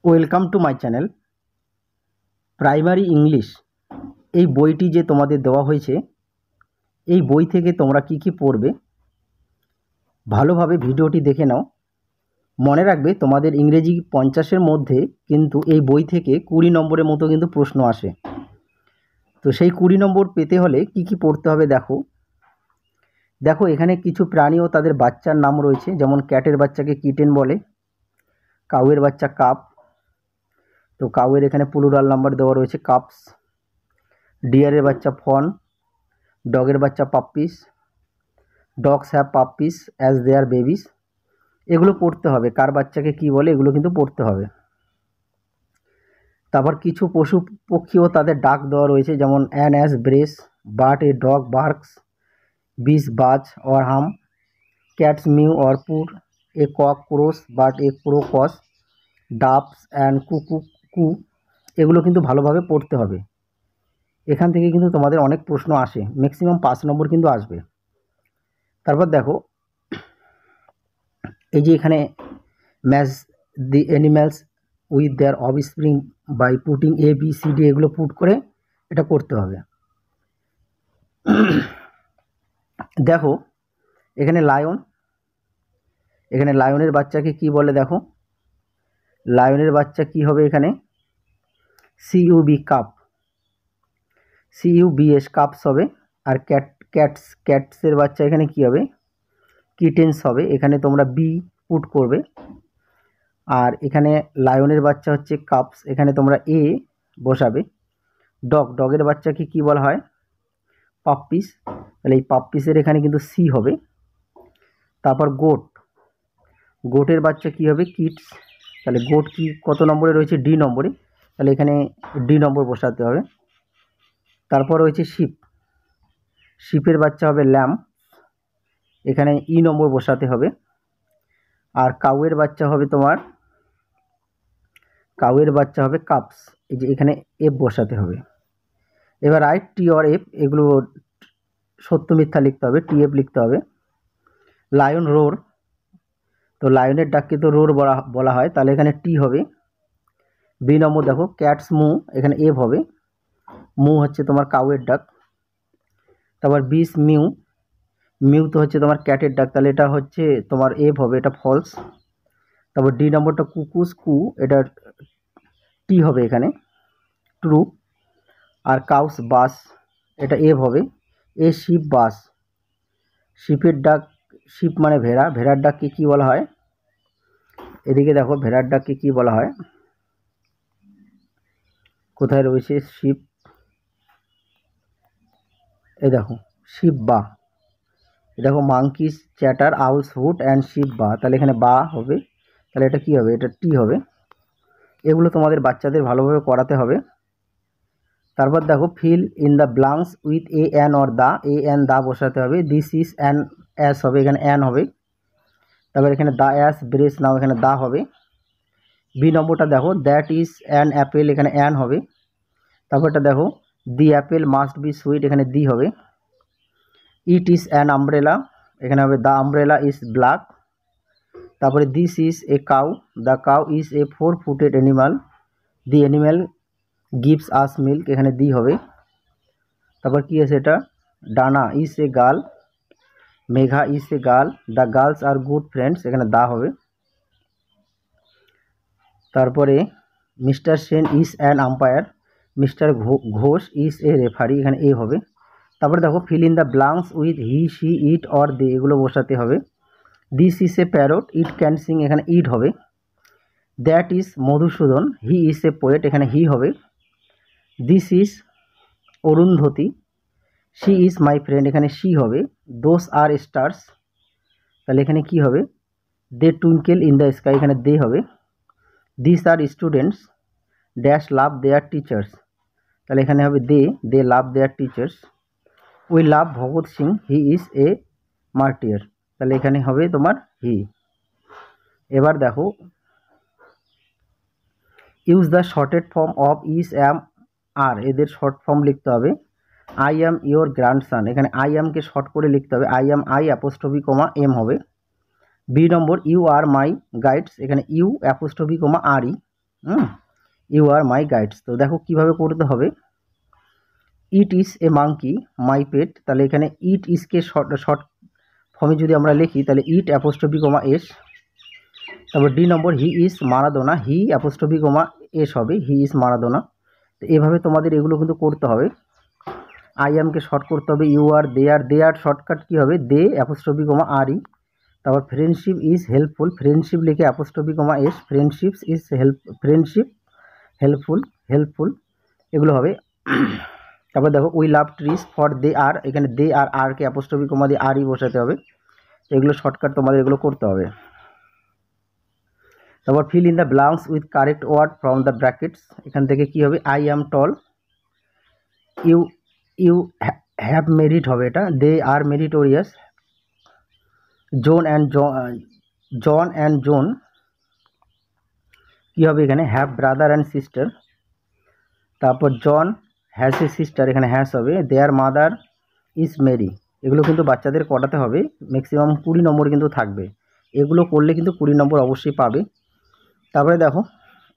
Welcome to my channel primary English. এই বইটি যে তোমাদের দেওয়া হয়েছে, এই বই থেকে তোমরা কি কি পড়বে ভালোভাবে ভিডিওটি দেখে নাও। মনে রাখবে তোমাদের ইংরেজি 50-এর মধ্যে কিন্তু এই বই থেকে 20 নম্বরের মতো কিন্তু প্রশ্ন আসে। তো সেই 20 নম্বর পেতে হলে কি কি পড়তে হবে দেখো এখানে কিছু প্রাণী ও তাদের বাচ্চার নাম রয়েছে, যেমন ক্যাটের বাচ্চাকে কিটেন বলে, কাউয়ের বাচ্চা কাপ। তো কাউয়ের এখানে প্লুরাল নাম্বার দেওয়া রয়েছে কাপস। ডিয়ারের বাচ্চা ফন, ডগের বাচ্চা puppies, dogs have puppies as their babies. এগুলো পড়তে হবে, কার বাচ্চাকে কি বলে এগুলো কিন্তু পড়তে হবে। তারপর কিছু পশু পক্ষীও তাদের ডাক দেওয়া রয়েছে, যেমন an ass brays, but a dog barks, bees buzz or hum, cats mew or purr, a cock crows but a crow caws, doves and cuckoo coo. এগুলো কিন্তু ভালোভাবে পড়তে হবে। এখান থেকে কিন্তু তোমাদের অনেক প্রশ্ন আসে, ম্যাক্সিমাম 5 নম্বর কিন্তু আসবে। তারপর দেখো এই যে এখানে match the animals with their offspring by putting A B C D, এগুলো পুট করে এটা করতে হবে। দেখো এখানে লায়ন, এখানে লায়নের বাচ্চাকে কি বলে, দেখো লায়নের বাচ্চা কি হবে, এখানে সিইউবি কাপ, সিইউবিএস কাপস হবে। আর ক্যাটসের বাচ্চা এখানে কি হবে, কিটেন্স হবে। এখানে তোমরা বি পুট করবে। আর এখানে লায়নের বাচ্চা হচ্ছে কাপস, এখানে তোমরা এ বসাবে। ডগের বাচ্চাকে কি বলা হয়, পাপ্পিস, তাহলে এই পাপ্পিসের এখানে কিন্তু সি হবে। তারপর গোটের বাচ্চা কি হবে, কিটস, তাহলে গোট কি কত নম্বরে রয়েছে, ডি নম্বরে, তাহলে এখানে ডি নম্বর বসাতে হবে। তারপর রয়েছে শিপের বাচ্চা হবে ল্যাম্প, এখানে ই নম্বর বসাতে হবে। আর কাউয়ের বাচ্চা হবে কাপস, এই যে এখানে এফ বসাতে হবে। এবার রাইট টি অর এফ, এগুলো সত্য মিথ্যা লিখতে হবে, টি এফ লিখতে হবে। লায়ন রোর, তো লায়নের ডাককে তো রোর বলা হয়, তাহলে এখানে টি হবে। বি নম্বর দেখো ক্যাটস মু, এখানে এফ হবে। মু হচ্ছে তোমার কাউয়ের ডাক। তারপর বিস মিউ তো হচ্ছে তোমার ক্যাটের ডাক, তাহলে এটা হচ্ছে তোমার এফ হবে, এটা ফলস। তারপর ডি নম্বরটা কুকুস কু, এটা টি হবে এখানে, ট্রু। আর কাউস বাস, এটা এফ হবে। এ শিপ বাস, শিপের ডাক, শিপ মানে ভেড়া, ভেড়ার ডাককে কী বলা হয়, এদিকে দেখো ভেড়ার ডাককে কী বলা হয়, কোথায় রয়েছে শিপ, এই দেখো শিপ বা, দেখো মাংকিস চ্যাটার আউলস হুট অ্যান্ড শিপ বা, তাহলে এখানে বা হবে, তাহলে এটা কি হবে, এটা টি হবে। এগুলো তোমাদের বাচ্চাদের ভালোভাবে করাতে হবে। তারপর দেখো fill in the blanks with a an or the, a an the বসাতে হবে। দিস ইজ অ্যান অ্যাস হবে, এখানে অ্যান হবে। তারপর এখানে দা অ্যাস ব্রেস নাও, এখানে দা হবে। বি নম্বরটা দেখো দ্যাট ইজ অ্যান অ্যাপেল, এখানে অ্যান হবে। তারপরটা দেখো the apple must be sweet, এখানে দি হবে। ইট ইজ অ্যান আমব্রেলা, এখানে হবে দ্য আমব্রেলা ইজ ব্ল্যাক। তারপরে this is a cow, the cow is a 4-footed animal, the animal gives us milk, এখানে দি হবে। তারপর কি আছে এটা, Dana is a girl, Megha is a girl, the girls are good friends, এখানে the হবে। তারপরে Mister Sen is an umpire, Mister Ghosh is a referee, এখানে এ হবে। তারপরে দেখো fill in the blanks with he she it or they, এগুলো বসাতে হবে। This is a parrot, it can sing, এখানে ইট হবে। That is Madhusudan, he is a poet, এখানে হি হবে। This is Arundhati, she is my friend, এখানে she হবে। Those are stars, তাহলে এখানে কি হবে, they twinkle in the sky, এখানে দে হবে। This are students dash love their teachers, তাহলে এখানে হবে they love their teachers. We love Bhagat Singh, he is a martyr, তাহলে এখানে হবে তোমার হি। এবার দেখো use the shorted form of is am are, এদের শর্ট ফর্ম লিখতে হবে। আই অ্যাম ইয়োর গ্র্যান্ডসান, এখানে আই অ্যামকে শর্ট করে লিখতে হবে, I am I apostrophe comma M হবে। B number you are my guides, এখানে U apostrophe comma R E. You are my guides. তো দেখো কিভাবে করতে হবে। ইট ইজ এ মাঙ্কি মাই পেট, তাহলে এখানে ইট ইজকে শর্ট ফর্মে যদি আমরা লিখি তাহলে ইট অ্যাপোস্ট্রফি কমা এস। তারপর D number he is Maradona, he apostrophe comma S হবে, হি ইজ মারাদোনা। তো এভাবে তোমাদের এগুলো কিন্তু করতে হবে। আই এমকে শর্ট করতে হবে you R, they R shortcut কী হবে, দে অ্যাপোস্ট্রফি কমা আর ই। তারপর ফ্রেন্ডশিপ ইজ হেল্পফুল, ফ্রেন্ডশিপ লিখে apostrophe comma S, friendship's is friendship helpful এগুলো হবে। তারপর দেখো we love trees for they are, এখানে দে আর আরকে অ্যাপোস্ট্রফি কমা দিয়ে আর ই বসাতে হবে। এগুলো শর্টকাট তোমাদের এগুলো করতে হবে। তারপর fill in the blanks with correct word from the brackets, এখান থেকে কি হবে, I am tall, you you have merit হবে এটা, they are meritorious, John and Joan কী হবে এখানে, হ্যাভ ব্রাদার অ্যান্ড সিস্টার। তারপর জন হ্যাজ এ সিস্টার, এখানে হ্যাজ হবে, দেয়ার মাদার ইজ মেরি। এগুলো কিন্তু বাচ্চাদের করাতে হবে, ম্যাক্সিমাম 20 নম্বর কিন্তু থাকবে, এগুলো করলে কিন্তু 20 নম্বর অবশ্যই পাবে। তারপরে দেখো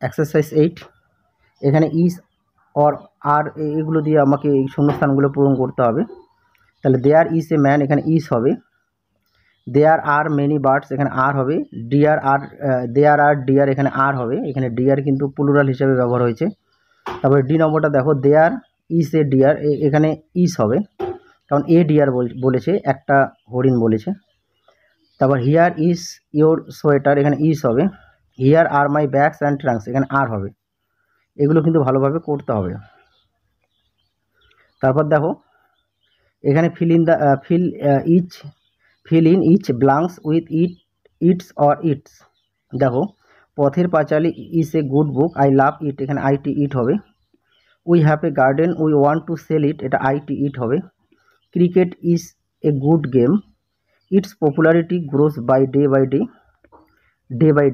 এক্সারসাইজ 8, এখানে ইজ অর আর এগুলো দিয়ে আমাকে এই শূন্যস্থানগুলো পূরণ করতে হবে। তাহলে দেয়ার ইজ এ ম্যান, এখানে ইজ হবে, দেয়ার আর মেনি বার্ডস, এখানে আর হবে, দেয়ার আর ডিয়ার, এখানে আর হবে, এখানে ডিয়ার কিন্তু প্লুরাল হিসেবে ব্যবহার হয়েছে। তারপরে ডি নম্বরটা দেখো, দেয়ার ইজ এ ডিয়ার, এখানে ইজ হবে, কারণ এ ডিয়ার বলেছে, একটা হরিণ বলেছে। তারপর হিয়ার ইজ ইয়োর সোয়েটার, এখানে ইজ হবে, here are my bags and trunks, এখানে আর হবে। এগুলো কিন্তু ভালোভাবে করতে হবে। তারপর দেখো এখানে fill in each blanks with its or it's. দেখো Pather Panchali is a good book, I love it, এখানে আইটি ইট হবে। We have a garden, we want to sell it, এটা আইটি ইট হবে। Cricket is a good game, its popularity grows by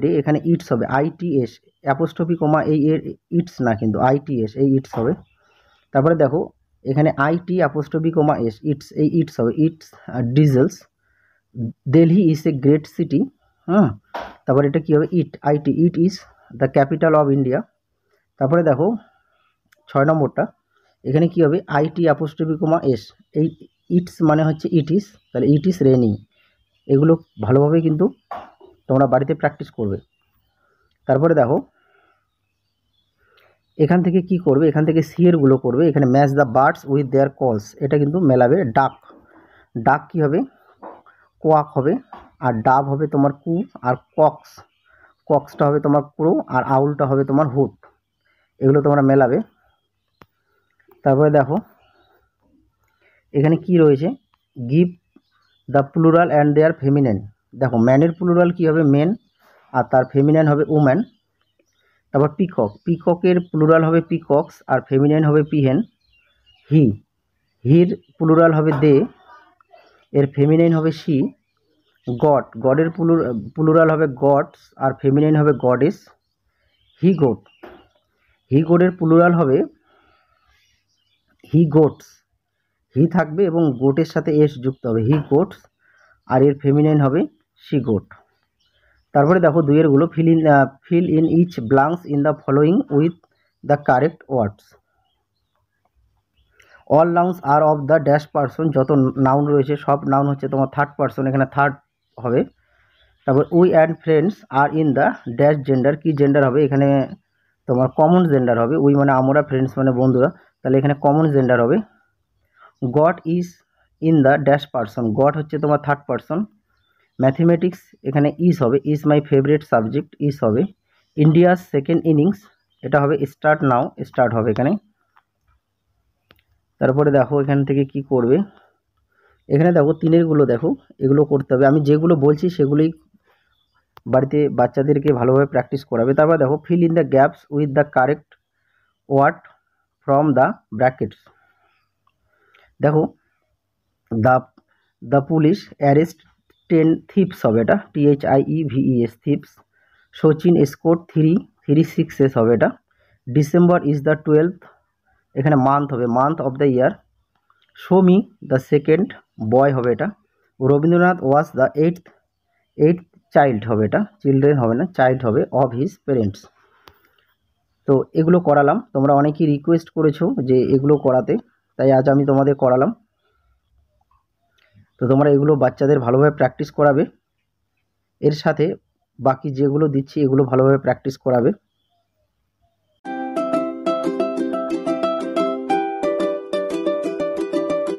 day, এখানে its হবে, I T S apostrophe comma এই এর it's না কিন্তু আইটিএস, এই ইটস হবে। তারপরে দেখো এখানে আইটি অ্যাপোস্ট্রফি কমা এস, এই ইটস হবে, its diesels. Delhi is a great city, তারপরে এটা কী হবে, it is the capital of India. তারপরে দেখো 6 নম্বরটা, এখানে কী হবে, আইটি অ্যাপোস্ট্রফি কমা এস, এই ইটস মানে হচ্ছে ইট ইজ, তাহলে ইট ইজ রেনিং। এগুলো ভালোভাবে কিন্তু তোমরা বাড়িতে প্র্যাকটিস করবে। তারপরে দেখো এখান থেকে কি করবে, এখান থেকে সিয়েরগুলো করবে, এখানে match the birds with their কলস, এটা কিন্তু মেলাবে। ডাক কী হবে, কোয়াক হবে, আর ডাব হবে তোমার কু, আর কক্সটা হবে তোমার ক্রো, আর আউলটা হবে তোমার হুট। এগুলো তোমরা মেলাবে। তারপরে দেখো এখানে কি রয়েছে, গিভ দ্য প্লুরাল অ্যান্ড দেয়ার ফেমিনেন। দেখো ম্যানের প্লুরাল কী হবে, মেন, আর তার ফেমিনেন হবে উম্যান। তারপর পিককের প্লুরাল হবে পিকক্স, আর ফেমিনেন হবে পিহেন। হির প্লুরাল হবে দে, এর ফেমিনেন হবে শি। গডের প্লুরাল হবে গডস, আর ফেমিনেন হবে গডেস। হি গোটের প্লুরাল হবে হি গোটস, হি থাকবে এবং গোটের সাথে এস যুক্ত হবে, হি গোটস, আর এর ফেমিনেন হবে শি গোট। তারপরে দেখো 2 fill in each blanks in the following with the correct words. All nouns are of the dash person, যত নাউন রয়েছে সব নাউন হচ্ছে তোমার থার্ড পারসন, এখানে থার্ড হবে। তারপর we and friends are in the dash gender, কি gender হবে, এখানে তোমার কমন জেন্ডার হবে, উই মানে আমরা, ফ্রেন্ডস মানে বন্ধুরা, তাহলে এখানে কমন জেন্ডার হবে। God is in the dash person, god হচ্ছে তোমার থার্ড পারসন। ম্যাথমেটিক্স এখানে ইজ হবে, is my favourite subject, is হবে। ইন্ডিয়ার সেকেন্ড ইনিংস, এটা হবে স্টার্ট নাও, স্টার্ট হবে এখানে। তারপরে দেখো এখান থেকে কি করবে, এখানে দেখো 3-এরগুলো দেখো, এগুলো করতে হবে, আমি যেগুলো বলছি সেগুলোই বাড়িতে বাচ্চাদেরকে ভালোভাবে প্র্যাকটিস করাবে। তারপর দেখো fill in the gaps with the correct word from the brackets. দেখো দ্য পুলিশ অ্যারেস্ট 10 থিপস হবে, এটা THIEVES থিপস। সচিন স্কোর 3 হবে এটা। ডিসেম্বর ইজ দ্য 12th, এখানে মান্থ হবে, month of the year. Show me the second boy হবে এটা। Rabindranath was the eight child হবে এটা, চিলড্রেন হবে না, চাইল্ড হবে, অফ হিজ পেরেন্টস। তো এগুলো করালাম, তোমরা অনেকেই রিকোয়েস্ট করেছো যে এগুলো করাতে, তাই আজ আমি তোমাদের করালাম। তো তোমরা এগুলো বাচ্চাদের ভালোভাবে প্র্যাকটিস করাবে, এর সাথে বাকি যেগুলো দিচ্ছি এগুলো ভালোভাবে প্র্যাকটিস করাবে।